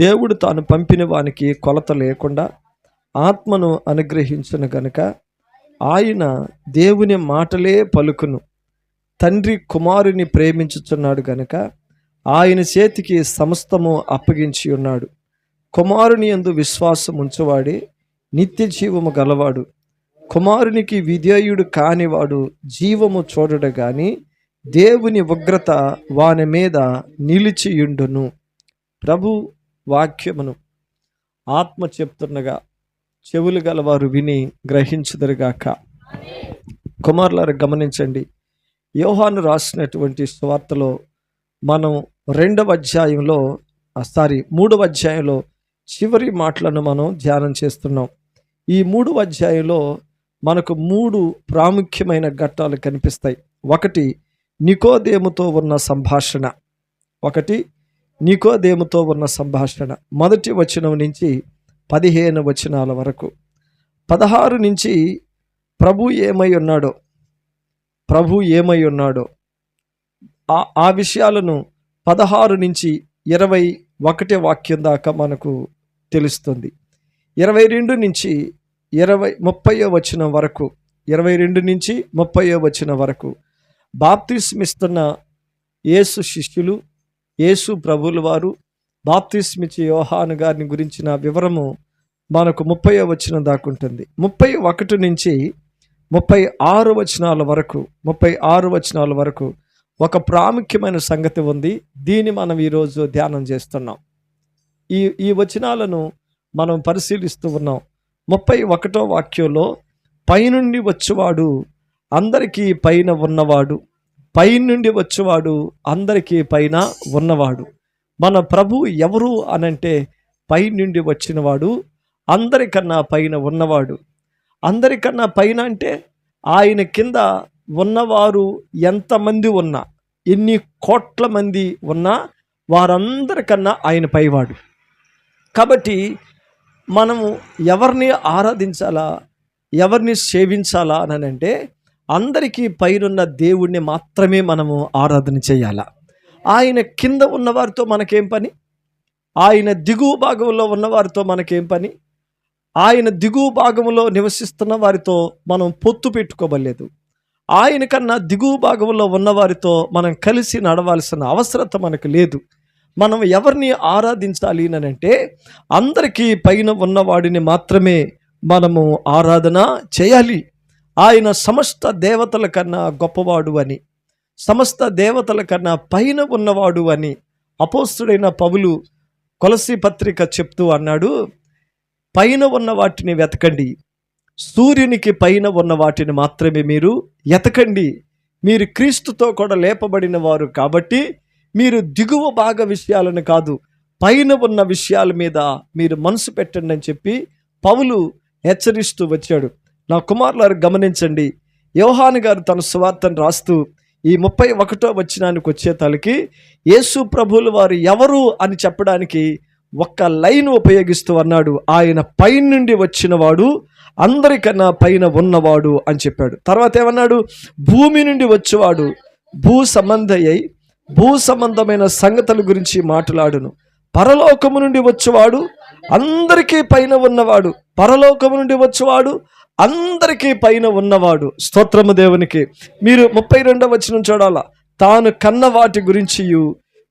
దేవుడు తాను పంపిన వానికి కొలత లేకుండా ఆత్మను అనుగ్రహించును గనుక ఆయన దేవుని మాటలే పలుకును. తండ్రి కుమారుని ప్రేమించుచున్నాడు గనుక ఆయన చేతికి సమస్తము అప్పగించి ఉన్నాడు. కుమారుని యందు విశ్వాసం ఉంచువాడే నిత్య జీవము గలవాడు. కుమారునికి విధేయుడు కానివాడు జీవము చూడడు గాని దేవుని ఉగ్రత వాని మీద నిలిచియుండును. ప్రభు వాక్యమును ఆత్మ చెప్తుండగా చెవులు గలవారు విని గ్రహించుదరుగాక. కుమారులారు గమనించండి, యోహాను రాసినటువంటి సువార్తలో మనం 3వ అధ్యాయంలో చివరి మాటలను మనం ధ్యానం చేస్తున్నాం. ఈ 3వ అధ్యాయంలో మనకు 3 ప్రాముఖ్యమైన ఘట్టాలు కనిపిస్తాయి. ఒకటి నికోదేముతో ఉన్న సంభాషణ. మొదటి వచనం నుంచి 15 వచనాల వరకు, 16 నుంచి ప్రభు ఏమై ఉన్నాడో ఆ విషయాలను 16 నుంచి 21 వాక్యం దాకా మనకు తెలుస్తుంది. 22 నుంచి 30 వచనం వరకు, 22 నుంచి 30 వచనం వరకు బాప్తిస్మిస్తున్న యేసు శిష్యులు, యేసు ప్రభువుల వారు, బాప్తిస్మిచ్చే యోహాను గారిని గురించిన వివరము మనకు 30 వచనం దాకా ఉంటుంది. 31 నుంచి 36 వచనాల వరకు ఒక ప్రాముఖ్యమైన సంగతి ఉంది. దీన్ని మనం ఈరోజు ధ్యానం చేస్తున్నాం. ఈ వచనాలను మనం పరిశీలిస్తూ ఉన్నాం. 31వ వాక్యంలో పైనుండి వచ్చేవాడు అందరికీ పైన ఉన్నవాడు, పైనుండి వచ్చేవాడు అందరికీ పైన ఉన్నవాడు. మన ప్రభు ఎవరు అనంటే పైనుండి వచ్చినవాడు, అందరికన్నా పైన ఉన్నవాడు. అందరికన్నా పైన అంటే ఆయన కింద ఉన్నవారు ఎంతమంది ఉన్నా, ఎన్ని కోట్ల మంది ఉన్నా వారందరికన్నా ఆయన పైవాడు. కాబట్టి మనము ఎవరిని ఆరాధించాలా, ఎవరిని సేవించాలా అని అంటే అందరికీ పైనున్న దేవుణ్ణి మాత్రమే మనము ఆరాధన చేయాలా. ఆయన కింద ఉన్నవారితో మనకేం పని? ఆయన దిగువ భాగంలో ఉన్నవారితో మనకేం పని? ఆయన దిగువ భాగంలో నివసిస్తున్న వారితో మనం పొత్తు పెట్టుకోబడలేదు. ఆయన కన్నా దిగువ భాగంలో ఉన్నవారితో మనం కలిసి నడవాల్సిన అవసరత మనకు లేదు. మనం ఎవరిని ఆరాధించాలి అని అంటే అందరికీ పైన ఉన్నవాడిని మాత్రమే మనము ఆరాధన చేయాలి. ఆయన సమస్త దేవతల కన్నా గొప్పవాడు అని, సమస్త దేవతల కన్నా పైన ఉన్నవాడు అని అపోస్తుడైన పౌలు కొలసీ పత్రిక చెప్తూ అన్నాడు, పైన ఉన్న వాటిని వెతకండి, సూర్యునికి పైన ఉన్న వాటిని మాత్రమే మీరు ఎతకండి. మీరు క్రీస్తుతో కూడా లేపబడిన వారు కాబట్టి మీరు దిగువ భాగ విషయాలను కాదు, పైన ఉన్న విషయాల మీద మీరు మనసు పెట్టండి అని చెప్పి పౌలు హెచ్చరిస్తూ వచ్చాడు. నా కుమారులారు గమనించండి, యోహాను గారు తన సువార్తను రాస్తూ ఈ 31వ వచనానికి వచ్చేతలకి యేసు ప్రభువుల వారు ఎవరు అని చెప్పడానికి ఒక్క లైన్ ఉపయోగిస్తూ అన్నాడు, ఆయన పైనుండి వచ్చినవాడు, అందరికన్నా పైన ఉన్నవాడు అని చెప్పాడు. తర్వాత ఏమన్నాడు? భూమి నుండి వచ్చేవాడు, భూ సంబంధమైన సంగతుల గురించి మాట్లాడును. పరలోకము నుండి వచ్చేవాడు, అందరికీ పైన ఉన్నవాడు, పరలోకము నుండి వచ్చేవాడు, అందరికీ పైన ఉన్నవాడు. స్తోత్రము దేవునికి. మీరు 32వ వచనం చూడాలా. తాను కన్న వాటి గురించి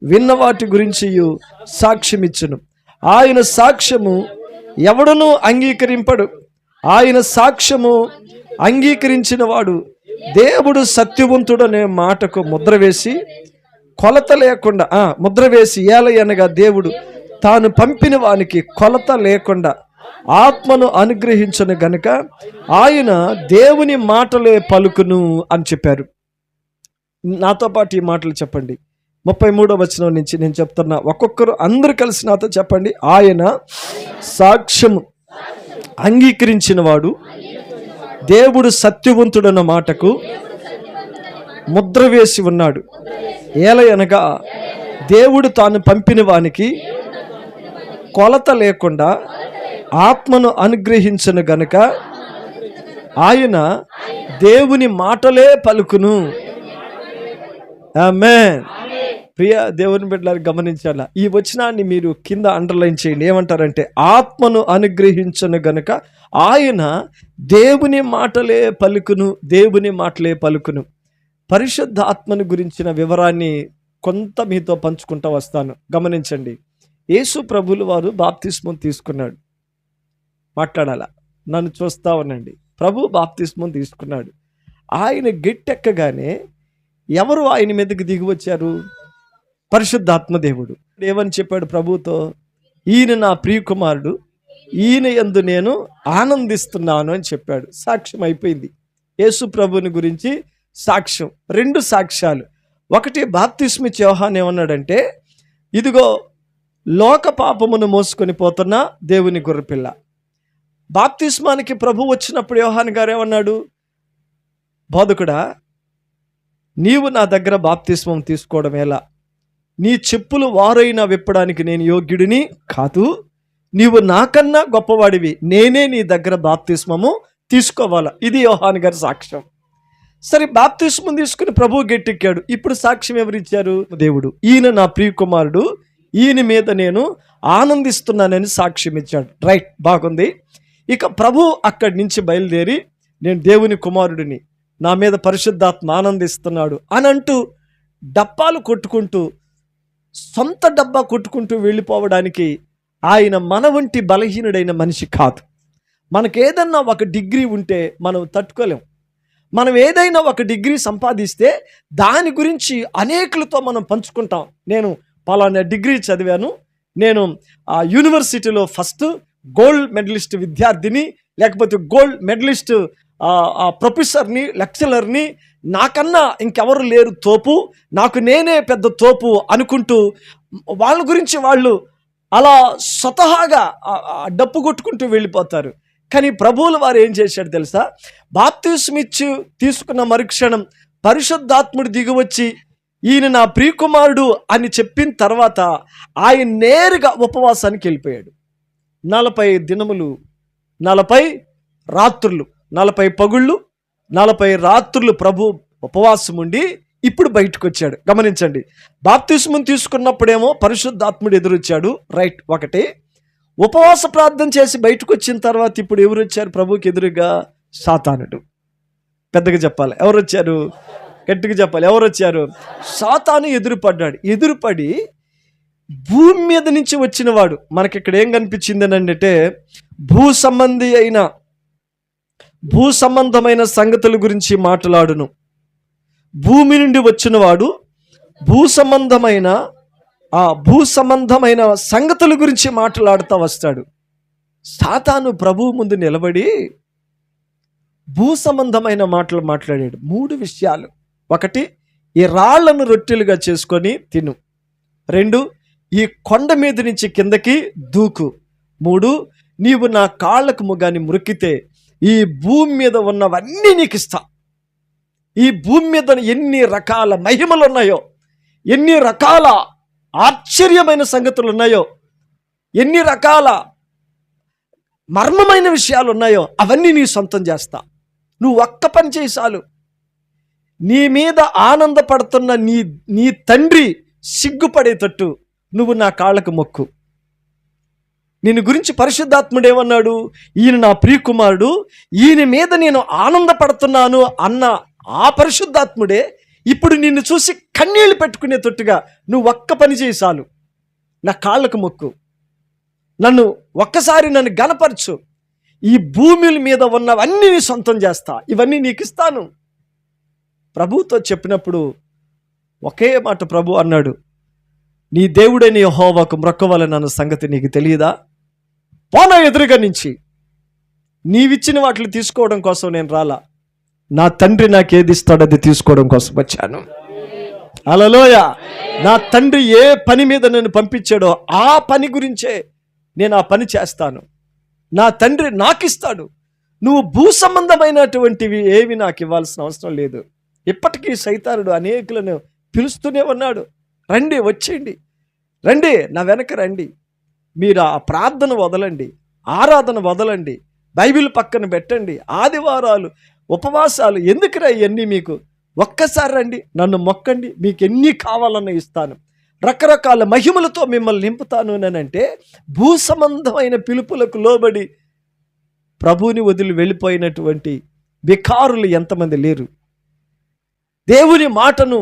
విన్న వాటి గురించి సాక్ష్యమిచ్చును. ఆయన సాక్ష్యము ఎవడునూ అంగీకరింపడు. ఆయన సాక్ష్యము అంగీకరించిన వాడు దేవుడు సత్యవంతుడనే మాటకు ముద్ర వేసి కొలత లేకుండా ముద్ర వేసి ఏలయనగా దేవుడు తాను పంపిన వానికి కొలత లేకుండా ఆత్మను అనుగ్రహించను గనుక ఆయన దేవుని మాటలే పలుకును అని చెప్పారు. నాతో పాటు ఈ మాటలు చెప్పండి. 33వ వచనం నుంచి నేను చెప్తున్నా, ఒక్కొక్కరు అందరూ కలిసి నాతో చెప్పండి. ఆయన సాక్ష్యము అంగీకరించిన వాడు దేవుడు సత్యవంతుడన్న మాటకు ముద్ర వేసి ఉన్నాడు. ఏలయనగా దేవుడు తాను పంపిన వానికి కొలత లేకుండా ఆత్మను అనుగ్రహించను గనుక ఆయన దేవుని మాటలే పలుకును. ఆమేన్. ప్రియ దేవుని బిడ్డలారు గమనించాలా, ఈ వచనాన్ని మీరు కింద అండర్లైన్ చేయండి. ఏమంటారంటే, ఆత్మను అనుగ్రహించను గనుక ఆయన దేవుని మాటలే పలుకును. పరిశుద్ధ ఆత్మను గురించిన వివరాన్ని కొంత మీతో పంచుకుంటూ వస్తాను. గమనించండి. యేసు ప్రభులు వారు బాప్తిస్మం తీసుకున్నాడు. మాట్లాడాలా, నన్ను చూస్తా ఉండండి. ప్రభు బాప్తిస్మం తీసుకున్నాడు. ఆయన గెట్టెక్కగానే ఎవరు ఆయన మీదకి దిగి వచ్చారు? పరిశుద్ధాత్మ దేవుడు. ఏమని చెప్పాడు ప్రభుతో? ఈయన నా ప్రియకుమారుడు, ఈయన యందు నేను ఆనందిస్తున్నాను అని చెప్పాడు. సాక్ష్యం అయిపోయింది. యేసు ప్రభుని గురించి సాక్ష్యం. 2 సాక్ష్యాలు. ఒకటి, బాప్తిస్మిచ్చి యోహాను ఏమన్నాడంటే, ఇదిగో లోక పాపమును మోసుకొని పోతున్న దేవుని గొర్రెపిల్ల. బాప్తిస్మానికి ప్రభు వచ్చినప్పుడు యోహాను గారు ఏమన్నాడు? బోధకుడా, నీవు నా దగ్గర బాప్తిస్మం తీసుకోవడం ఎలా? నీ చెప్పులు వారైనా విప్పడానికి నేను యోగ్యుడిని కాదు. నీవు నాకన్నా గొప్పవాడివి. నేనే నీ దగ్గర బాప్తిస్మము తీసుకోవాలా. ఇది యోహాను గారి సాక్ష్యం. సరే, బాప్తిస్మం తీసుకుని ప్రభు గెట్టెక్కాడు. ఇప్పుడు సాక్ష్యం ఎవరిచ్చారు? దేవుడు. ఈయన నా ప్రియకుమారుడు, ఈయన మీద నేను ఆనందిస్తున్నానని సాక్ష్యం ఇచ్చాడు. రైట్, బాగుంది. ఇక ప్రభు అక్కడి నుంచి బయలుదేరి, నేను దేవుని కుమారుడిని, నా మీద పరిశుద్ధాత్మ ఆనందిస్తున్నాడు అని అంటూ డప్పాలు కొట్టుకుంటూ, సొంత డబ్బా కొట్టుకుంటూ వెళ్ళిపోవడానికి ఆయన మన వంటి బలహీనుడైన మనిషి కాదు. మనకేదన్నా ఒక డిగ్రీ ఉంటే మనం తట్టుకోలేం. మనం ఏదైనా ఒక డిగ్రీ సంపాదిస్తే దాని గురించి అనేకులతో మనం పంచుకుంటాం. నేను పలానా డిగ్రీ చదివాను, నేను ఆ యూనివర్సిటీలో ఫస్ట్ గోల్డ్ మెడలిస్ట్ విద్యార్థిని, లేకపోతే గోల్డ్ మెడలిస్ట్ ప్రొఫెసర్ని, లెక్చరర్ని, నాకన్నా ఇంకెవరు లేరు తోపు, నాకు నేనే పెద్ద తోపు అనుకుంటూ వాళ్ళ గురించి వాళ్ళు అలా స్వతహాగా డప్పు కొట్టుకుంటూ వెళ్ళిపోతారు. కానీ ప్రభువుల వారు ఏం చేశాడు తెలుసా? బాప్తిస్మిచ్చి తీసుకున్న మరుక్షణం పరిశుద్ధాత్ముడు దిగివచ్చి, ఈయన నా ప్రియకుమారుడు అని చెప్పిన తర్వాత ఆయన నేరుగా ఉపవాసానికి వెళ్ళిపోయాడు. 40 దినములు 40 రాత్రులు, 40 పగుళ్ళు 40 రాత్రులు ప్రభు ఉపవాసం ఉండి ఇప్పుడు బయటకు వచ్చాడు. గమనించండి. బాప్తిస్మం తీసుకున్నప్పుడేమో పరిశుద్ధాత్ముడు ఎదురొచ్చాడు. రైట్, ఒకటి. ఉపవాస ప్రార్థన చేసి బయటకు వచ్చిన తర్వాత ఇప్పుడు ఎవరు వచ్చారు ప్రభుకి ఎదురుగా? సాతానుడు. పెద్దగా చెప్పాలి, ఎవరు వచ్చారు? గట్టిగా చెప్పాలి, ఎవరు వచ్చారు? సాతాను ఎదురుపడ్డాడు. ఎదురుపడి భూమి మీద నుంచి వచ్చిన వాడు. మనకి ఇక్కడ ఏం కనిపించింది అంటే, భూ సంబంధమైన సంగతుల గురించి మాట్లాడును. భూమి నుండి వచ్చిన వాడు భూ సంబంధమైన సంగతుల గురించి మాట్లాడుతూ వస్తాడు. సాతాను ప్రభువు ముందు నిలబడి భూ సంబంధమైన మాటలు మాట్లాడాడు. 3 విషయాలు. 1, ఈ రాళ్లను రొట్టెలుగా చేసుకొని తిను. 2, ఈ కొండ మీద నుంచి కిందకి దూకు. 3, నీవు నా కాళ్ళకు ముగాని మురికితే ఈ భూమి మీద ఉన్నవన్నీ నీకు ఇస్తా. ఈ భూమి మీద ఎన్ని రకాల మహిమలు ఉన్నాయో, ఎన్ని రకాల ఆశ్చర్యమైన సంగతులు ఉన్నాయో, ఎన్ని రకాల మర్మమైన విషయాలు ఉన్నాయో అవన్నీ నీ సొంతం చేస్తా. నువ్వు ఒక్క పని చేయి చాలు. నీ మీద ఆనందపడుతున్న నీ తండ్రి సిగ్గుపడేటట్టు నువ్వు నా కాళ్ళకు మొక్కు. నిన్ను గురించి పరిశుద్ధాత్ముడు ఏమన్నాడు? ఈయన నా ప్రియకుమారుడు, ఈయన మీద నేను ఆనందపడుతున్నాను అన్న ఆ పరిశుద్ధాత్ముడే ఇప్పుడు నిన్ను చూసి కన్నీళ్లు పెట్టుకునేటట్టుగా నువ్వు ఒక్క పని చేయి చాలు. నా కాళ్ళకు మొక్కు, ఒక్కసారి నన్ను గనపరచు. ఈ భూమి మీద ఉన్నవన్నీ నీ సొంతం చేస్తా, ఇవన్నీ నీకు ఇస్తాను. ప్రభువుతో చెప్పినప్పుడు ఒకే మాట ప్రభు అన్నాడు, నీ దేవుడైన యెహోవాకు మ్రొక్కవలెనన్న సంగతి నీకు తెలియదా? పోనా ఎదురుగా నుంచి. నీవిచ్చిన వాటిని తీసుకోవడం కోసం నేను రాలా. నా తండ్రి నాకు ఏది ఇస్తాడో అది తీసుకోవడం కోసం వచ్చాను. హల్లెలూయ. నా తండ్రి ఏ పని మీద నన్ను పంపించాడో ఆ పని గురించే నేను ఆ పని చేస్తాను. నా తండ్రి నాకు ఇస్తాడు. నువ్వు భూ సంబంధమైనటువంటివి ఏవి నాకు ఇవ్వాల్సిన అవసరం లేదు. ఇప్పటికీ సైతానుడు అనేకులను పిలుస్తూనే ఉన్నాడు, రండి, వచ్చేయండి, రండి, నా వెనక రండి. మీరు ఆ ప్రార్థన వదలండి, ఆరాధన వదలండి, బైబిల్ పక్కన పెట్టండి, ఆదివారాలు ఉపవాసాలు ఎందుకురా ఇవన్నీ? మీకు ఒక్కసారి రండి, నన్ను మొక్కండి, మీకు ఎన్ని కావాలన్నా ఇస్తాను. రకరకాల మహిమలతో మిమ్మల్ని నింపుతాను అంటే భూ సంబంధమైన పిలుపులకు లోబడి ప్రభువుని వదిలి వెళ్ళిపోయినటువంటి వికారులు ఎంతమంది లేరు? దేవుని మాటను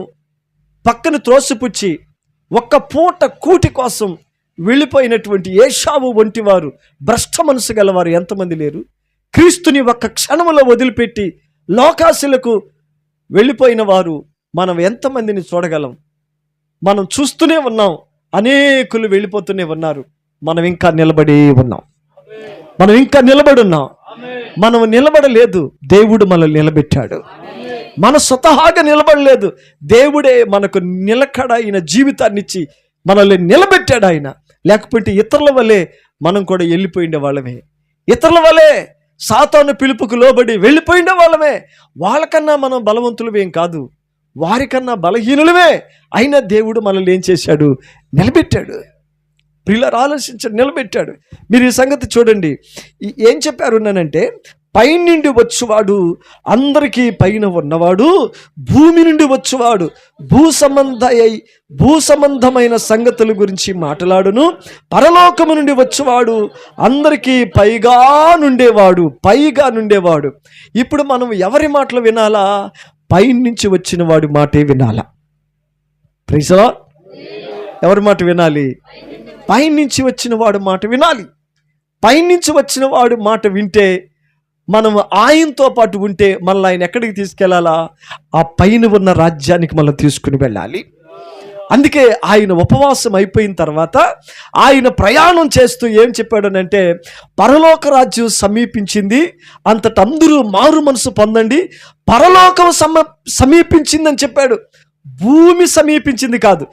పక్కన త్రోసిపుచ్చి ఒక్క పూట కూటి కోసం వెళ్ళిపోయినటువంటి ఏషావు వంటి వారు, భ్రష్ట మనసు గలవారు ఎంతమంది లేరు? క్రీస్తుని ఒక్క క్షణములో వదిలిపెట్టి లోకాశలకు వెళ్ళిపోయిన వారు మనం ఎంతమందిని చూడగలం? మనం చూస్తూనే ఉన్నాం, అనేకులు వెళ్ళిపోతూనే ఉన్నారు. మనం ఇంకా నిలబడి ఉన్నాం, మనం ఇంకా నిలబడి ఉన్నాం. మనం నిలబడలేదు, దేవుడు మనల్ని నిలబెట్టాడు. మన స్వతహాగా నిలబడలేదు, దేవుడే మనకు నిలకడైన జీవితాన్ని ఇచ్చి మనల్ని నిలబెట్టాడు ఆయన. లేకపోతే ఇతరుల వలె మనం కూడా వెళ్ళిపోయిండే వాళ్ళమే, ఇతరుల వలె సాతాను పిలుపుకు లోబడి వెళ్ళిపోయిండే వాళ్ళమే. వాళ్ళకన్నా మనం బలవంతులమేం కాదు, వారికన్నా బలహీనులమే. అయినా దేవుడు మనల్ని ఏం చేశాడు? నిలబెట్టాడు. ప్రియులారా, ఆలోచించండి, నిలబెట్టాడు. మీరు ఈ సంగతి చూడండి. ఏం చెప్పారు అంటే, పైనుండి వచ్చువాడు అందరికీ పైన ఉన్నవాడు, భూమి నుండి వచ్చువాడు భూ సంబంధమైన సంగతుల గురించి మాట్లాడును, పరలోకము నుండి వచ్చువాడు అందరికీ పైగా నుండేవాడు. ఇప్పుడు మనం ఎవరి మాటలు వినాలా? పైనుంచి వచ్చిన వాడి మాటే వినాలా? Praise the lord. ఎవరి మాట వినాలి? పైనుంచి వచ్చిన వాడు మాట వినాలి. పైనుంచి వచ్చిన వాడు మాట వింటే, మనం ఆయనతో పాటు ఉంటే మనల్ని ఆయన ఎక్కడికి తీసుకెళ్లాలా? ఆ పైన ఉన్న రాజ్యానికి మనం తీసుకుని వెళ్ళాలి. అందుకే ఆయన ఉపవాసం అయిపోయిన తర్వాత ఆయన ప్రయాణం చేస్తూ ఏం చెప్పాడనంటే, పరలోక రాజ్యం సమీపించింది, అంతట అందరూ మారు మనసు పొందండి. పరలోకం సమీపించిందని చెప్పాడు. భూమి సమీపించింది కాదు,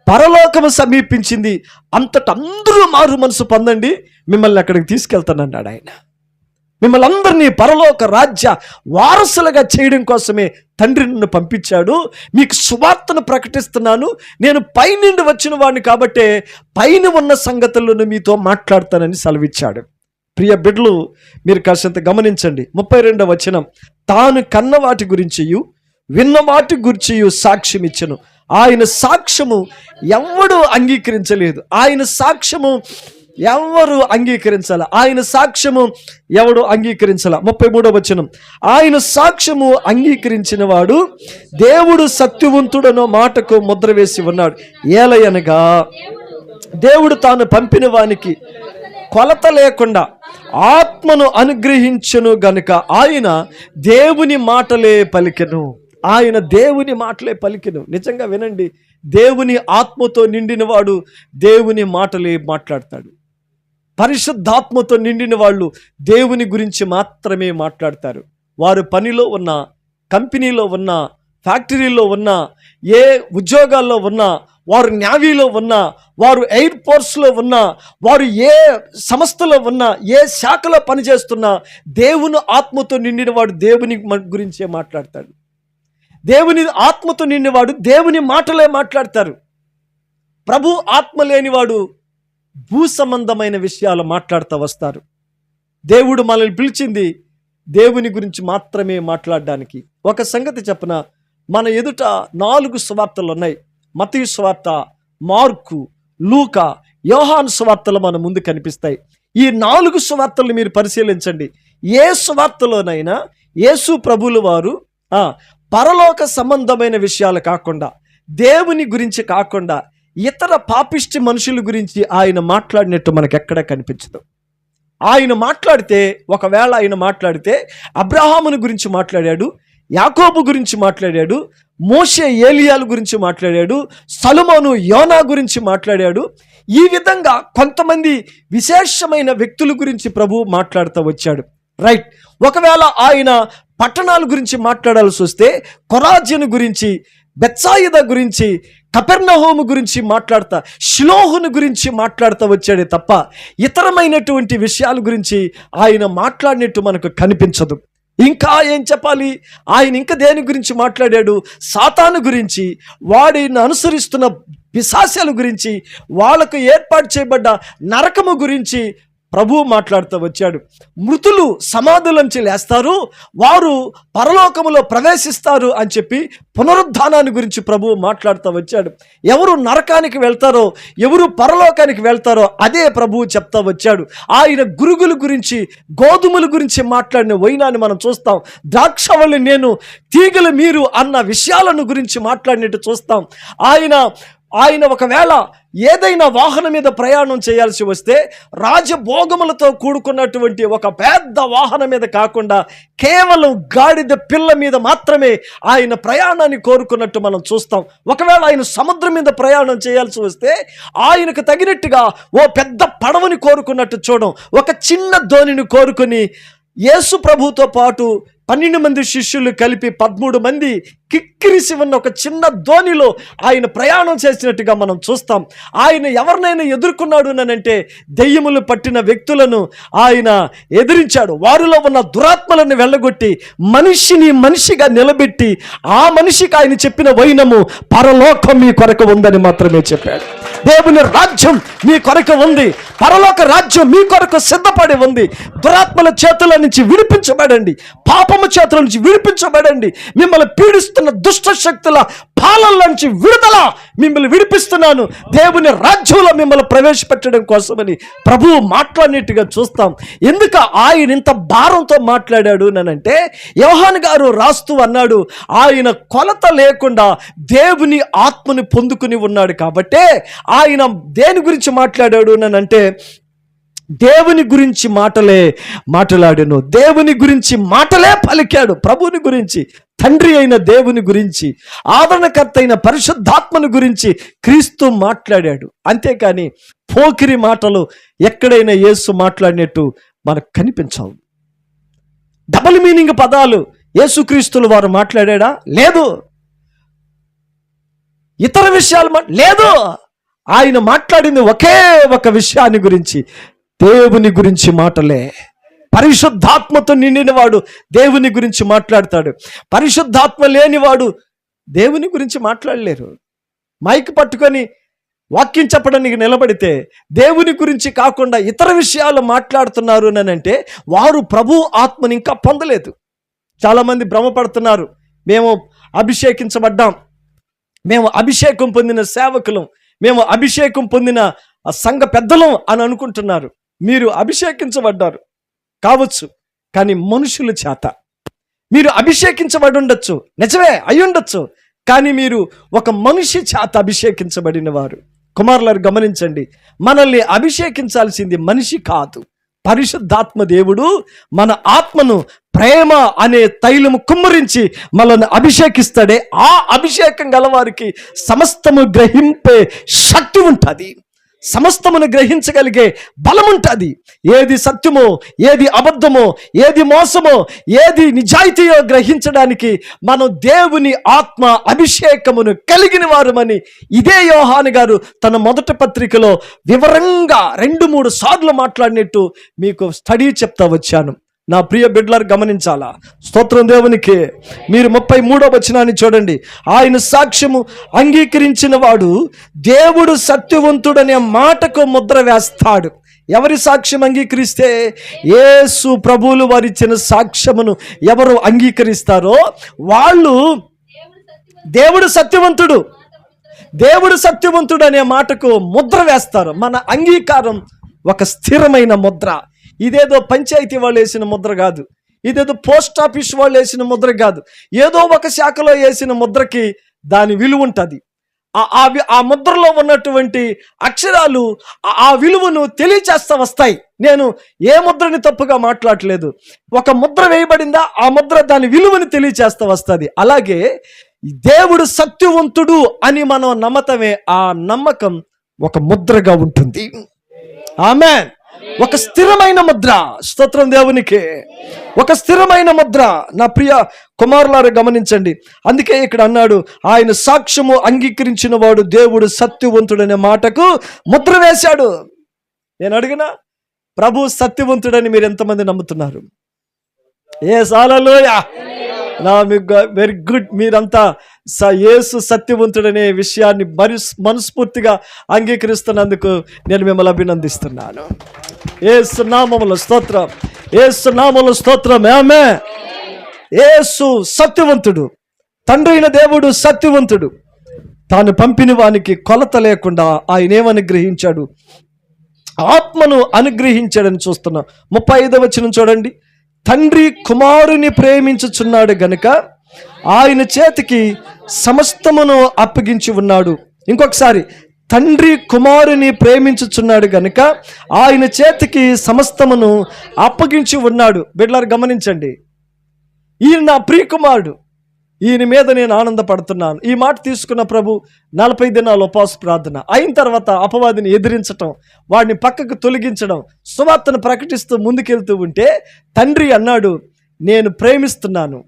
పరలోకము సమీపించింది, అంతట అందరూ మారు మనసు పొందండి, మిమ్మల్ని అక్కడికి తీసుకెళ్తానన్నాడు ఆయన. మిమ్మల్ని అందరినీ పరలోక రాజ్య వారసులుగా చేయడం కోసమే తండ్రి నన్ను పంపించాడు. మీకు సువార్తను ప్రకటిస్తున్నాను. నేను పైనుండి వచ్చిన వాడిని కాబట్టే పైన ఉన్న సంగతులను మీతో మాట్లాడతానని సెలవిచ్చాడు. ప్రియ బిడ్డలు, మీరు కాసంత గమనించండి. 32వ వచనం, తాను కన్న వాటి గురించియు విన్న వాటి గురించియు సాక్ష్యం ఇచ్చెను. ఆయన సాక్ష్యము ఎవడు అంగీకరించలేదు. ఆయన సాక్ష్యము ఎవరు అంగీకరించాల? ఆయన సాక్ష్యము ఎవడు అంగీకరించాల? 33వ వచనం, ఆయన సాక్ష్యము అంగీకరించిన వాడు దేవుడు సత్యవంతుడనో మాటకు ముద్ర వేసి ఉన్నాడు. ఏలయనగా దేవుడు తాను పంపిన వానికి కొలత లేకుండా ఆత్మను అనుగ్రహించును గనుక ఆయన దేవుని మాటలే పలికెను. ఆయన దేవుని మాటలే పలికెను. నిజంగా వినండి, దేవుని ఆత్మతో నిండిన వాడు దేవుని మాటలే మాట్లాడతాడు. పరిశుద్ధాత్మతో నిండిన వాళ్ళు దేవుని గురించి మాత్రమే మాట్లాడతారు. వారు పనిలో ఉన్న, కంపెనీలో ఉన్న, ఫ్యాక్టరీలో ఉన్న, ఏ ఉద్యోగాల్లో ఉన్నా, వారు నేవీలో ఉన్నా, వారు ఎయిర్ ఫోర్స్లో ఉన్నా, వారు ఏ సంస్థలో ఉన్నా, ఏ శాఖలో పనిచేస్తున్నా, దేవుని ఆత్మతో నిండిన వాడు దేవుని గురించే మాట్లాడతాడు. దేవుని ఆత్మతో నిండినవాడు దేవుని మాటలే మాట్లాడతారు. ప్రభు ఆత్మ లేనివాడు భూ సంబంధమైన విషయాలు మాట్లాడుతూ వస్తారు. దేవుడు మనల్ని పిలిచింది దేవుని గురించి మాత్రమే మాట్లాడడానికి. ఒక సంగతి చెప్పన, మన ఎదుట 4 సువార్తలు ఉన్నాయి. మత్తయి సువార్త, మార్కు, లూకా, యోహాను సువార్తలు మన ముందు కనిపిస్తాయి. ఈ 4 సువార్తలు మీరు పరిశీలించండి. ఏ సువార్తలోనైనా యేసు ప్రభువుల వారు పరలోక సంబంధమైన విషయాలు కాకుండా, దేవుని గురించి కాకుండా, ఇతర పాపిష్టి మనుషుల గురించి ఆయన మాట్లాడినట్టు మనకు ఎక్కడ కనిపించదు. ఆయన మాట్లాడితే, ఒకవేళ ఆయన మాట్లాడితే అబ్రహాముని గురించి మాట్లాడాడు, యాకోబు గురించి మాట్లాడాడు, మోషే ఏలియాల గురించి మాట్లాడాడు, సొలొమోను యోనా గురించి మాట్లాడాడు. ఈ విధంగా కొంతమంది విశేషమైన వ్యక్తుల గురించి ప్రభు మాట్లాడుతూ వచ్చాడు. రైట్. ఒకవేళ ఆయన పట్టణాల గురించి మాట్లాడాల్సి వస్తే కొరాజీను గురించి, బెత్సాయిదా గురించి, కపెర్నహూము గురించి మాట్లాడతా, షిలోహును గురించి మాట్లాడుతూ వచ్చాడే తప్ప ఇతరమైనటువంటి విషయాల గురించి ఆయన మాట్లాడినట్టు మనకు కనిపించదు. ఇంకా ఏం చెప్పాలి? ఆయన ఇంకా దేని గురించి మాట్లాడాడు? సాతాను గురించి, వాడిని అనుసరిస్తున్న పిశాచాల గురించి, వాళ్ళకు ఏర్పాటు చేయబడ్డ నరకము గురించి ప్రభువు మాట్లాడుతూ వచ్చాడు. మృతులు సమాధులంచి లేస్తారు, వారు పరలోకములో ప్రవేశిస్తారు అని చెప్పి పునరుద్ధానాన్ని గురించి ప్రభువు మాట్లాడుతూ వచ్చాడు. ఎవరు నరకానికి వెళ్తారో, ఎవరు పరలోకానికి వెళ్తారో అదే ప్రభువు చెప్తా వచ్చాడు. ఆయన గురుగుల గురించి, గోధుమల గురించి మాట్లాడిన వైనాన్ని మనం చూస్తాం. ద్రాక్షవల్లి నేను, తీగలు మీరు అన్న విషయాలను గురించి మాట్లాడినట్టు చూస్తాం. ఆయన ఒకవేళ ఏదైనా వాహనం మీద ప్రయాణం చేయాల్సి వస్తే రాజభోగములతో కూడుకున్నటువంటి ఒక పెద్ద వాహనం మీద కాకుండా కేవలం గాడిద పిల్ల మీద మాత్రమే ఆయన ప్రయాణాన్ని కోరుకున్నట్టు మనం చూస్తాం. ఒకవేళ ఆయన సముద్రం మీద ప్రయాణం చేయాల్సి వస్తే ఆయనకు తగినట్టుగా ఓ పెద్ద పడవని కోరుకున్నట్టు చూడం. ఒక చిన్న దోణిని కోరుకుని యేసు ప్రభుతో పాటు 12 మంది శిష్యులు కలిపి 13 మంది కిక్కిరిసి ఉన్న ఒక చిన్న దోణిలో ఆయన ప్రయాణం చేసినట్టుగా మనం చూస్తాం. ఆయన ఎవరినైనా ఎదుర్కొన్నాడు అనంటే దెయ్యములు పట్టిన వ్యక్తులను ఆయన ఎదిరించాడు. వారిలో ఉన్న దురాత్మలను వెళ్ళగొట్టి మనిషిగా నిలబెట్టి ఆ మనిషికి ఆయన చెప్పిన వైనము పరలోకం మీ కొరకు ఉందని మాత్రమే చెప్పాడు. దేవుని రాజ్యం మీ కొరకు ఉంది, పరలోక రాజ్యం మీ కొరకు సిద్ధపడి ఉంది. దురాత్మల చేతుల నుంచి విడిపించబడండి, పాపము చేతుల నుంచి విడిపించబడండి. మిమ్మల్ని పీడిస్తున్న దుష్ట శక్తుల పాలన నుంచి విడుదల మిమ్మల్ని విడిపిస్తున్నాను, దేవుని రాజ్యంలో మిమ్మల్ని ప్రవేశపెట్టడం కోసమని ప్రభువు మాట్లాడినట్టుగా చూస్తాం. ఎందుకు ఆయన ఇంత భారంతో మాట్లాడాడు అంటే యోహాను గారు రాస్తూ అన్నాడు, ఆయన కొలత లేకుండా దేవుని ఆత్మని పొందుకుని ఉన్నాడు. కాబట్టే ఆయన దేని గురించి మాట్లాడాడు అంటే దేవుని గురించి మాటలే మాట్లాడాను, దేవుని గురించి మాటలే పలికాడు. ప్రభుని గురించి, తండ్రి అయిన దేవుని గురించి, ఆదరణకర్త అయిన పరిశుద్ధాత్మని గురించి క్రీస్తు మాట్లాడాడు. అంతేకాని పోకిరి మాటలు ఎక్కడైనా యేసు మాట్లాడినట్టు మనకు కనిపించవు. డబుల్ మీనింగ్ పదాలు యేసుక్రీస్తులు వారు మాట్లాడా? లేదు. ఇతర విషయాలు లేదు. ఆయన మాట్లాడింది ఒకే ఒక విషయాన్ని గురించి, దేవుని గురించి మాటలే. పరిశుద్ధాత్మతో నిండినవాడు దేవుని గురించి మాట్లాడతాడు. పరిశుద్ధాత్మ లేనివాడు దేవుని గురించి మాట్లాడలేరు. మైక్ పట్టుకొని వాక్యం చెప్పడానికి నిలబడితే దేవుని గురించి కాకుండా ఇతర విషయాలు మాట్లాడుతున్నారు అంటే వారు ప్రభు ఆత్మని ఇంకా పొందలేదు. చాలామంది భ్రమపడుతున్నారు, మేము అభిషేకించబడ్డాం, మేము అభిషేకం పొందిన సేవకులం, మేము అభిషేకం పొందిన సంఘ పెద్దలం అని అనుకుంటున్నారు. మీరు అభిషేకించబడ్డారు కావచ్చు, కానీ మనుషుల చేత. మీరు అభిషేకించబడి ఉండొచ్చు, నిజమే అయి ఉండొచ్చు, కానీ మీరు ఒక మనిషి చేత అభిషేకించబడిన వారు. కుమారులారు గమనించండి, మనల్ని అభిషేకించాల్సింది మనిషి కాదు, పరిశుద్ధాత్మ దేవుడు మన ఆత్మను ప్రేమ అనే తైలము కుమ్మరించి మనల్ని అభిషేకిస్తాడే. ఆ అభిషేకం గలవారికి సమస్తము గ్రహింపే శక్తి ఉంటుంది, సమస్తమును గ్రహించగలిగే బలం ఉంటుంది. ఏది సత్యమో, ఏది అబద్ధమో, ఏది మోసమో, ఏది నిజాయితీయో గ్రహించడానికి మనం దేవుని ఆత్మ అభిషేకమును కలిగిన వారమని ఇదే యోహాను గారు తన మొదటి పత్రికలో వివరంగా 2-3 సార్లు మాట్లాడినట్టు మీకు స్టడీ చెప్తా వచ్చాను. నా ప్రియ బిడ్డలారు గమనించాలా, స్తోత్రం దేవునికి. మీరు 33వ వచనాన్ని చూడండి. ఆయన సాక్ష్యము అంగీకరించిన వాడు దేవుడు సత్యవంతుడనే మాటకు ముద్ర వేస్తాడు. ఎవరి సాక్ష్యం అంగీకరిస్తే, యేసు ప్రభువులు వారిచ్చిన సాక్ష్యమును ఎవరు అంగీకరిస్తారో వాళ్ళు దేవుడు సత్యవంతుడు, దేవుడు సత్యవంతుడు అనే మాటకు ముద్ర వేస్తారు. మన అంగీకారం ఒక స్థిరమైన ముద్ర. ఇదేదో పంచాయతీ వాళ్ళు వేసిన ముద్ర కాదు, ఇదేదో పోస్ట్ ఆఫీస్ వాళ్ళు వేసిన ముద్ర కాదు. ఏదో ఒక శాఖలో వేసిన ముద్రకి దాని విలువ ఉంటుంది. ఆ ముద్రలో ఉన్నటువంటి అక్షరాలు ఆ విలువను తెలియచేస్తా వస్తాయి. నేను ఏ ముద్రని తప్పుగా మాట్లాడలేదు. ఒక ముద్ర వేయబడిందా, ఆ ముద్ర దాని విలువని తెలియచేస్తా వస్తుంది. అలాగే దేవుడు సత్యవంతుడు అని మనం నమ్మటమే, ఆ నమ్మకం ఒక ముద్రగా ఉంటుంది. ఆమేన్. ఒక స్థిరమైన ముద్ర. స్తోత్రం దేవునికి. ఒక స్థిరమైన ముద్ర. నా ప్రియ కుమారులారు గమనించండి. అందుకే ఇక్కడ అన్నాడు, ఆయన సాక్ష్యము అంగీకరించిన వాడు దేవుడు సత్యవంతుడనే మాటకు ముద్ర వేశాడు. నేను అడిగినా, ప్రభు సత్యవంతుడని మీరు ఎంతమంది నమ్ముతున్నారు? హల్లెలూయా. Very good. మీరంతా యేసు సత్యవంతుడనే విషయాన్ని మనస్ఫూర్తిగా అంగీకరిస్తున్నందుకు నేను మిమ్మల్ని అభినందిస్తున్నాను. యేసు నామములో స్తోత్రం, యేసు నామములో స్తోత్రం. ఆమేన్. యేసు సత్యవంతుడు, తండ్రి అయిన దేవుడు సత్యవంతుడు. తాను పంపిన వానికి కొలత లేకుండా ఆయన ఏమనుగ్రహించాడు? ఆత్మను అనుగ్రహించాడని చూస్తున్నాం. 35వ వచనం చూడండి. తండ్రి కుమారుని ప్రేమించుచున్నాడు గనుక ఆయన చేతికి సమస్తమును అప్పగించి ఉన్నాడు. ఇంకొకసారి, తండ్రి కుమారుని ప్రేమించుచున్నాడు గనుక ఆయన చేతికి సమస్తమును అప్పగించి ఉన్నాడు. బిడ్డలారా గమనించండి, ఈయన నా ప్రియకుమారుడు, ఈయన మీద నేను ఆనందపడుతున్నాను. ఈ మాట తీసుకున్న ప్రభు 40 దినాలు ఉపవాస ప్రార్థన అయిన తర్వాత అపవాదిని ఎదిరించటం, వాడిని పక్కకు తొలగించడం, సువార్తను ప్రకటిస్తూ ముందుకెళ్తూ ఉంటే తండ్రి అన్నాడు, నేను ప్రేమిస్తున్నాను,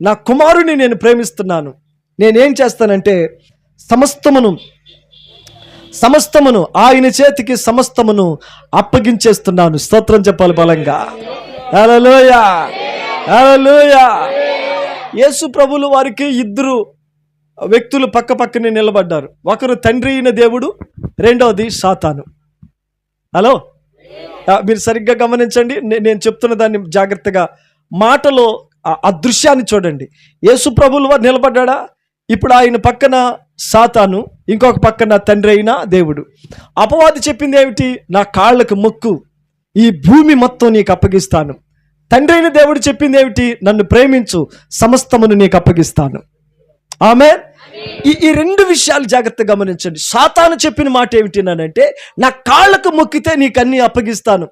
నా కుమారుని నేను ప్రేమిస్తున్నాను. నేనేం చేస్తానంటే సమస్తమును ఆయన చేతికి సమస్తమును అప్పగించేస్తున్నాను. స్తోత్రం చెప్పాలి బలంగా. హల్లెలూయా, హల్లెలూయా. యేసు ప్రభులు వారికి 2 వ్యక్తులు పక్క పక్కనే నిలబడ్డారు. ఒకరు తండ్రి అయిన దేవుడు, రెండవది సాతాను. హలో, మీరు సరిగ్గా గమనించండి. నేను చెప్తున్న దాన్ని జాగ్రత్తగా మాటలో ఆ దృశ్యాన్ని చూడండి. యేసు ప్రభులు వారు నిలబడ్డా, ఇప్పుడు ఆయన పక్కన సాతాను, ఇంకొక పక్కన తండ్రి అయిన దేవుడు. అపవాది చెప్పింది ఏమిటి? నా కాళ్ళకు మొక్కు, ఈ భూమి మొత్తం నీకు అప్పగిస్తాను. తండ్రి అయిన దేవుడు చెప్పింది ఏమిటి? నన్ను ప్రేమించు, సమస్తమును నీకు అప్పగిస్తాను. ఆమేన్. ఈ 2 విషయాలు జాగ్రత్తగా గమనించండి. సాతాను చెప్పిన మాట ఏమిటి అంటే, నా కాళ్ళకు మొక్కితే నీకు అన్ని అప్పగిస్తాను.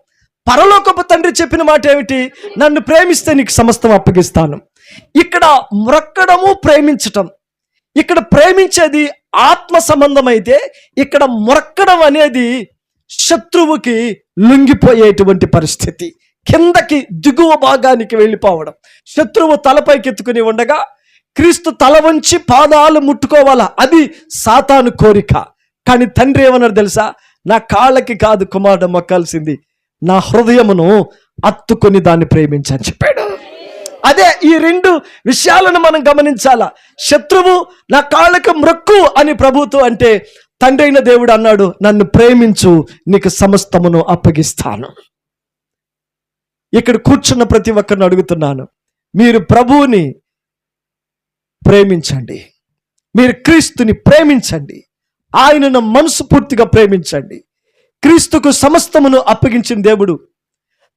పరలోకపు తండ్రి చెప్పిన మాట ఏమిటి? నన్ను ప్రేమిస్తే నీకు సమస్తం అప్పగిస్తాను. ఇక్కడ మొక్కడము ప్రేమించటం, ఇక్కడ ప్రేమించేది ఆత్మ సంబంధం అయితే, ఇక్కడ మొక్కడం అనేది శత్రువుకి లొంగిపోయేటువంటి పరిస్థితి, కిందకి దిగువ భాగానికి వెళ్ళిపోవడం. శత్రువు తలపైకి ఎత్తుకుని ఉండగా క్రీస్తు తల వంచి పాదాలు ముట్టుకోవాలా, అది సాతాను కోరిక. కానీ తండ్రి ఏమన్నారు తెలుసా? నా కాళ్ళకి కాదు కుమారుడు మొక్కాల్సింది, నా హృదయమును అత్తుకొని దాన్ని ప్రేమించని చెప్పాడు. అదే ఈ 2 విషయాలను మనం గమనించాలా. శత్రువు నా కాళ్ళకి మ్రొక్కు అని ప్రభుతో అంటే, తండ్రి అయిన దేవుడు అన్నాడు, నన్ను ప్రేమించు, నీకు సమస్తమును అప్పగిస్తాను. ఇక్కడ కూర్చున్న ప్రతి ఒక్కరిని అడుగుతున్నాను, మీరు ప్రభువుని ప్రేమించండి, మీరు క్రీస్తుని ప్రేమించండి, ఆయనను మనస్ఫూర్తిగా ప్రేమించండి. క్రీస్తుకు సమస్తమును అప్పగించిన దేవుడు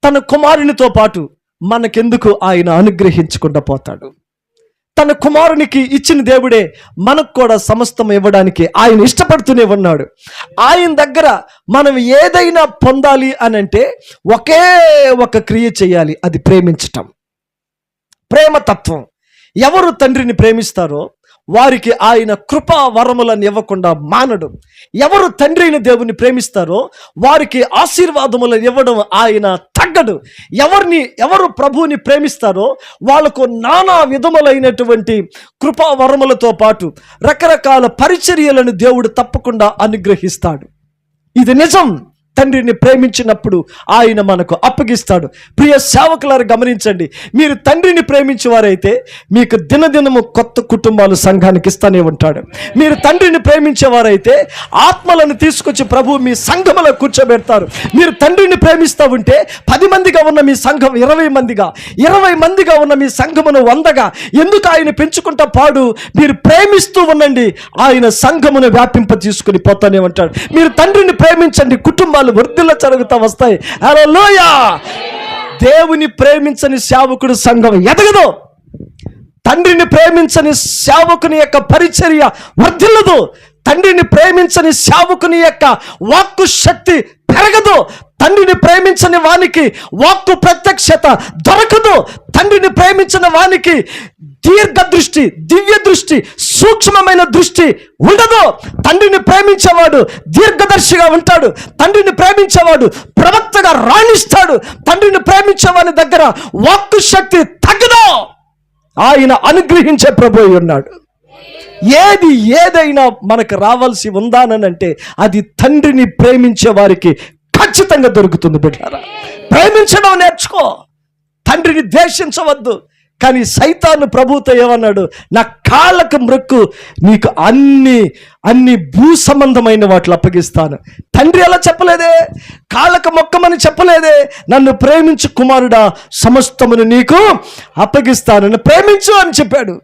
తన కుమారునితో పాటు మనకెందుకు ఆయన అనుగ్రహించకుండా పోతాడు? తన కుమారునికి ఇచ్చిన దేవుడే మనకు కూడా సమస్తం ఇవ్వడానికి ఆయన ఇష్టపడుతూనే ఉన్నాడు. ఆయన దగ్గర మనం ఏదైనా పొందాలి అని అంటే ఒకే ఒక క్రియ చేయాలి, అది ప్రేమించటం, ప్రేమతత్వం. ఎవరు తండ్రిని ప్రేమిస్తారో వారికి ఆయన కృపా వరములను ఇవ్వకుండా మానడు. ఎవరు తండ్రి అయిన దేవుని ప్రేమిస్తారో వారికి ఆశీర్వాదములను ఇవ్వడం ఆయన తగ్గడు. ఎవరు ప్రభువుని ప్రేమిస్తారో వాళ్ళకు నానా విధములైనటువంటి కృపా వరములతో పాటు రకరకాల పరిచర్యలను దేవుడు తప్పకుండా అనుగ్రహిస్తాడు. ఇది నిజం. తండ్రిని ప్రేమించినప్పుడు ఆయన మనకు అప్పగిస్తాడు. ప్రియ సేవకులారు గమనించండి, మీరు తండ్రిని ప్రేమించేవారైతే మీకు దినదినము కొత్త కుటుంబాలు సంఘానికి ఇస్తానే ఉంటాడు. మీరు తండ్రిని ప్రేమించేవారైతే ఆత్మలను తీసుకొచ్చి ప్రభు మీ సంఘములో కూర్చోబెడతారు. మీరు తండ్రిని ప్రేమిస్తూ ఉంటే 10 మందిగా ఉన్న మీ సంఘం 20 మందిగా, 20 మందిగా ఉన్న మీ సంఘమును 100గా ఎందుకు ఆయన పెంచుకుంటా పాడు. మీరు ప్రేమిస్తూ ఉండండి, ఆయన సంఘమును వ్యాపింప తీసుకుని పోతానే ఉంటాడు. మీరు తండ్రిని ప్రేమించండి, కుటుంబాలు వృద్ధిలో జరుగుతూ వస్తాయి. హల్లెలూయా. దేవుని ప్రేమించని సేవకుడు సంఘం ఎదగదు. తండ్రిని ప్రేమించని సేవకుని యొక్క పరిచర్య వర్ధిల్లదు. తండ్రిని ప్రేమించని సేవకుని యొక్క వాక్కు శక్తి పెరగదు. తండ్రిని ప్రేమించని వానికి వాక్కు ప్రత్యక్షత దొరకదు. తండ్రిని ప్రేమించిన వానికి దీర్ఘ దృష్టి, దివ్య దృష్టి, సూక్ష్మమైన దృష్టి ఉండదు. తండ్రిని ప్రేమించేవాడు దీర్ఘదర్శిగా ఉంటాడు. తండ్రిని ప్రేమించేవాడు ప్రవక్తగా రాణిస్తాడు. తండ్రిని ప్రేమించేవాని దగ్గర వాక్కు శక్తి తగ్గదు. ఆయన అనుగ్రహించే ప్రభువు ఉన్నాడు. ఏదైనా మనకు రావాల్సి ఉందానంటే అది తండ్రిని ప్రేమించే వారికి ఖచ్చితంగా దొరుకుతుంది. బిడ్డారా, ప్రేమించడం నేర్చుకో. తండ్రిని ద్వేషించవద్దు. కానీ సైతాను ప్రభువుతో ఏమన్నాడు? నా కాళ్ళకు మ్రొక్కు, నీకు అన్ని భూ సంబంధమైన వాటిని అప్పగిస్తాను. తండ్రి అలా చెప్పలేదే, కాళ్ళకు మొక్కమని చెప్పలేదే. నన్ను ప్రేమించు కుమారుడా, సమస్తమును నీకు అప్పగిస్తాను, నన్ను ప్రేమించు అని చెప్పాడు.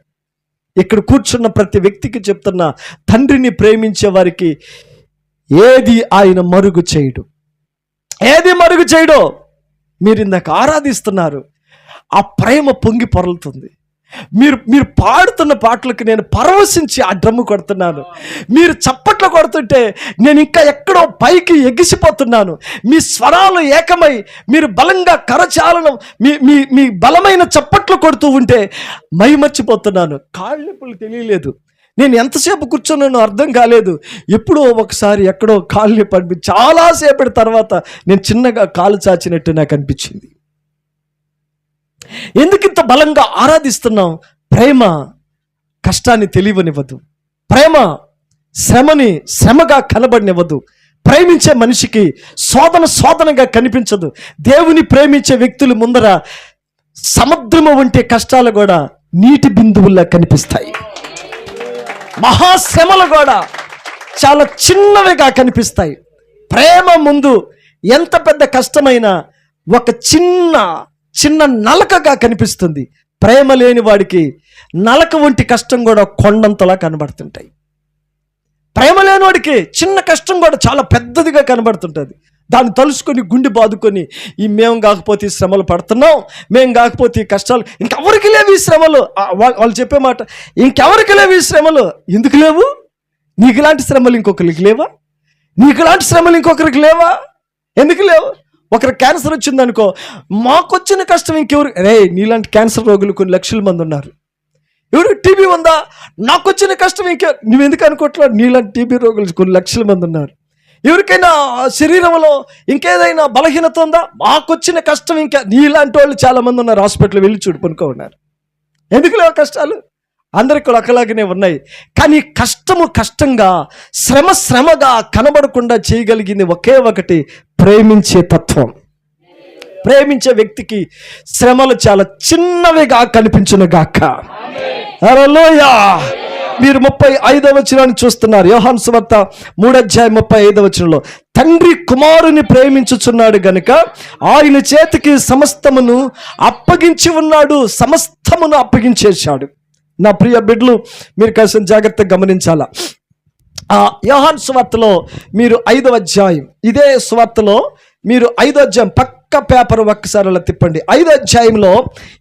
ఇక్కడ కూర్చున్న ప్రతి వ్యక్తికి చెప్తున్నా, తండ్రిని ప్రేమించే వారికి ఏది ఆయన మరుగు చేయడు, ఏది మరుగు చేయడో. మీరు ఇందాక ఆరాధిస్తున్నారు, ఆ ప్రేమ పొంగి పొరలుతుంది. మీరు పాడుతున్న పాటలకు నేను పరవశించి ఆ డ్రమ్ము కొడుతున్నాను. మీరు చప్పట్లు కొడుతుంటే నేను ఇంకా ఎక్కడో పైకి ఎగిసిపోతున్నాను. మీ స్వరాలు ఏకమై మీరు బలంగా కరచాలనం, మీ బలమైన చప్పట్లు కొడుతూ ఉంటే మైమర్చిపోతున్నాను. కాళ్ళెప్పులు తెలియలేదు, నేను ఎంతసేపు కూర్చున్నానో అర్థం కాలేదు. ఎప్పుడో ఒకసారి ఎక్కడో కాళ్ళు పంపి చాలాసేపటి తర్వాత నేను చిన్నగా కాలు చాచినట్టు నాకు అనిపించింది. ఎందుకు ఇంత బలంగా ఆరాధిస్తున్నాం? ప్రేమ కష్టాన్ని తెలియనివ్వదు, ప్రేమ శ్రమని శ్రమగా కనబడినివ్వదు, ప్రేమించే మనిషికి శోధనగా కనిపించదు. దేవుని ప్రేమించే వ్యక్తులు ముందర సముద్రము వంటి కష్టాలు కూడా నీటి బిందువుల్లా కనిపిస్తాయి. మహాశ్రమలు కూడా చాలా చిన్నవిగా కనిపిస్తాయి. ప్రేమ ముందు ఎంత పెద్ద కష్టమైనా ఒక చిన్న నలకగా కనిపిస్తుంది. ప్రేమ లేని వాడికి నలక వంటి కష్టం కూడా కొండంతలా కనబడుతుంటాయి. ప్రేమ లేని వాడికి చిన్న కష్టం కూడా చాలా పెద్దదిగా కనబడుతుంటుంది. దాన్ని తలుసుకొని గుండె బాదుకొని, మేము కాకపోతే ఈ శ్రమలు పడుతున్నాం, మేము కాకపోతే ఈ కష్టాలు, ఇంకెవరికి లేవు ఈ శ్రమలు. వాళ్ళు చెప్పే మాట, ఇంకెవరికి లేవు ఈ శ్రమలు. ఎందుకు లేవు? నీకు ఇలాంటి శ్రమలు ఇంకొకరికి లేవా? నీకు ఇలాంటి శ్రమలు ఇంకొకరికి లేవా? ఎందుకు లేవు? ఒకరు క్యాన్సర్ వచ్చిందనుకో, మాకొచ్చిన కష్టం ఇంకెవరు? నీలాంటి క్యాన్సర్ రోగులు కొన్ని లక్షల మంది ఉన్నారు. ఎవరు టీబీ ఉందా? నాకు వచ్చిన కష్టం నువ్వు ఎందుకు అనుకోవట్లేదు? నీలాంటి టీబీ రోగులు కొన్ని లక్షల మంది ఉన్నారు. ఎవరికైనా శరీరంలో ఇంకేదైనా బలహీనత ఉందా? మాకొచ్చిన కష్టం నీలాంటి వాళ్ళు చాలా మంది ఉన్నారు. హాస్పిటల్ వెళ్ళి చూడు పనుకో ఉన్నారు. ఎందుకు లేవు కష్టాలు? అందరికి ఒకలాగానే ఉన్నాయి. కానీ కష్టంగా శ్రమగా కనబడకుండా చేయగలిగింది ఒకే ఒకటి, ప్రేమించే తత్వం. ప్రేమించే వ్యక్తికి శ్రమలు చాలా చిన్నవిగా కనిపించును గాక. హల్లెలూయా. మీరు 35వ వచనాన్ని చూస్తున్నారు. యోహాను సువార్త 3:35 వచనంలో, తండ్రి కుమారుని ప్రేమించుచున్నాడు గనుక ఆయన చేతికి సమస్తమును అప్పగించి ఉన్నాడు, సమస్తమును అప్పగించేశాడు. నా ప్రియ బిడ్డలు, మీరు కాస్త జాగ్రత్తగా గమనించాలా. యోహాను సువార్తలో మీరు 5వ అధ్యాయం, ఇదే సువార్తలో మీరు 5వ అధ్యాయం పక్క పేపర్ ఒక్కసారి అలా తిప్పండి. 5వ అధ్యాయంలో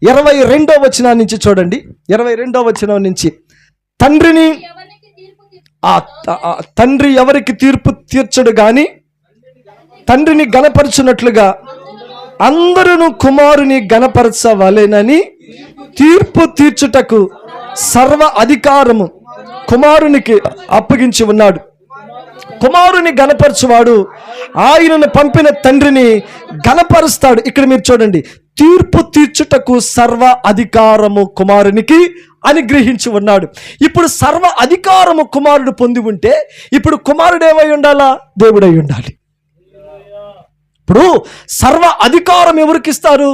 22వ వచనం నుంచి చూడండి. 22వ వచనం నుంచి, తండ్రి ఎవరికి తీర్పు తీర్చడు గాని తండ్రిని గణపరచునట్లుగా అందరూ కుమారుని గణపరచవలెనని తీర్పు తీర్చుటకు సర్వ అధికారము కుమారునికి అప్పగించి ఉన్నాడు. కుమారుని గణపరచువాడు ఆయనను పంపిన తండ్రిని గణపరుస్తాడు. ఇక్కడ మీరు చూడండి, తీర్పు తీర్చుటకు సర్వ అధికారము కుమారునికి అనుగ్రహించి ఉన్నాడు. ఇప్పుడు సర్వ అధికారము కుమారుడు పొంది ఉంటే ఇప్పుడు కుమారుడు ఏమై ఉండాలా? దేవుడై ఉండాలి. ఇప్పుడు సర్వ అధికారం ఎవరికి ఇస్తారు?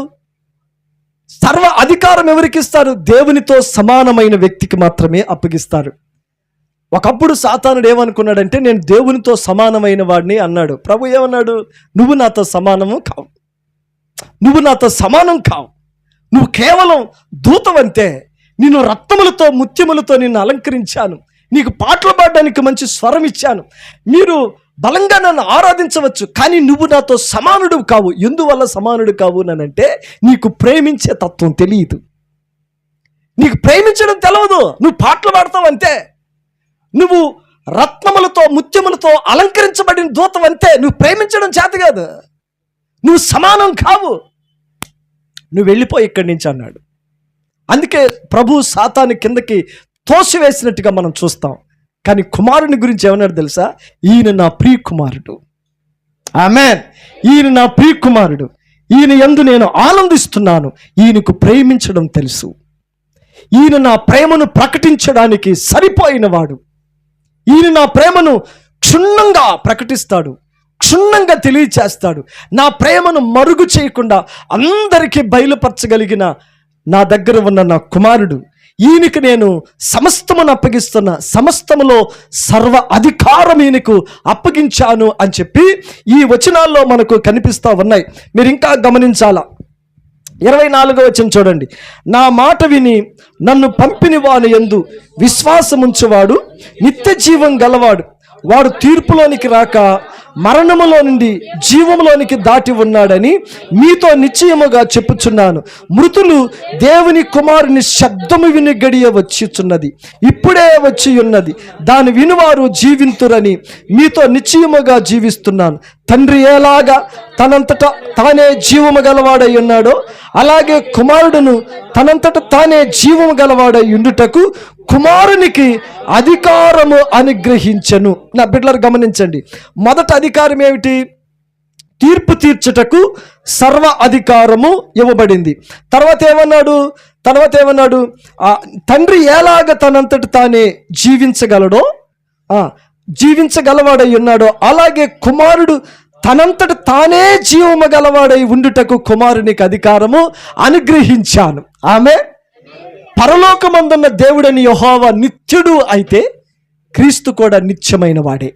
సర్వ అధికారం ఎవరికి ఇస్తారు? దేవునితో సమానమైన వ్యక్తికి మాత్రమే అప్పగిస్తారు. ఒకప్పుడు సాతానుడు ఏమనుకున్నాడంటే, నేను దేవునితో సమానమైన వాడిని అన్నాడు. ప్రభు ఏమన్నాడు? నువ్వు నాతో సమానము కావు, నువ్వు నాతో సమానం కావు, నువ్వు కేవలం దూతవంతే. నిన్ను రత్నములతో ముత్యములతో నిన్ను అలంకరించాను, నీకు పాటలు పాడడానికి మంచి స్వరం ఇచ్చాను, మీరు బలంగా నన్ను ఆరాధించవచ్చు, కానీ నువ్వు నాతో సమానుడు కావు. ఎందువల్ల సమానుడు కావు అనంటే, నీకు ప్రేమించే తత్వం తెలియదు, నీకు ప్రేమించడం తెలియదు. నువ్వు పాటలు పాడతావు అంతే, నువ్వు రత్నములతో ముత్యములతో అలంకరించబడిన దూతం అంతే, నువ్వు ప్రేమించడం చేత కాదు, నువ్వు సమానం కావు, నువ్వు వెళ్ళిపో ఇక్కడి నుంచి అన్నాడు. అందుకే ప్రభు సాతాను కిందకి తోసివేసినట్టుగా మనం చూస్తాం. కానీ కుమారుని గురించి ఏమన్నాడు తెలుసా? ఈయన నా ప్రియ కుమారుడు, ఆమేన్, ఈయన నా ప్రియ కుమారుడు, ఈయన యందు నేను ఆనందిస్తున్నాను, ఈయనకు ప్రేమించడం తెలుసు, ఈయన నా ప్రేమను ప్రకటించడానికి సరిపోయిన వాడు, ఈయన నా ప్రేమను క్షుణ్ణంగా ప్రకటిస్తాడు, క్షుణ్ణంగా తెలియచేస్తాడు, నా ప్రేమను మరుగు చేయకుండా అందరికీ బయలుపరచగలిగిన నా దగ్గర ఉన్న నా కుమారుడు, ఈయనకి నేను సమస్తమును అప్పగిస్తున్నా, సమస్తములో సర్వ అధికారం ఈయనకు అప్పగించాను అని చెప్పి ఈ వచనాల్లో మనకు కనిపిస్తూ ఉన్నాయి. మీరు ఇంకా గమనించాలా, 24వ వచనం చూడండి. నా మాట విని నన్ను పంపిన వాని యందు విశ్వాసముంచువాడు నిత్య జీవం గలవాడు, వాడు తీర్పులోనికి రాక మరణములో నుండి జీవములోనికి దాటి ఉన్నాడని మీతో నిశ్చయముగా చెప్పుచున్నాను. మృతులు దేవుని కుమారుని శబ్దము విని గడియ వచ్చుచున్నది, ఇప్పుడే వచ్చి ఉన్నది, దాని వినువారు జీవింతురని మీతో నిశ్చయముగా జీవిస్తున్నాను. తండ్రి ఎలాగా తనంతట తానే జీవము గలవాడై ఉన్నాడో, అలాగే కుమారుడును తనంతట తానే జీవము గలవాడై ఉండుటకు కుమారునికి అధికారము అనుగ్రహించెను. నా బిడ్డలారు గమనించండి, మొదటి అధికారం ఏమిటి? తీర్పు తీర్చుటకు సర్వ అధికారము ఇవ్వబడింది. తర్వాత ఏమన్నాడు? తండ్రి ఎలాగ తనంతట తానే జీవించగలవాడై ఉన్నాడో, అలాగే కుమారుడు తనంతట తానే జీవము గలవాడై ఉండుటకు కుమారునికి అధికారము అనుగ్రహించాను. ఆమె పరలోకమందున్న దేవుడని యెహోవా నిత్యుడు అయితే క్రీస్తు కూడా నిత్యమైన వాడే.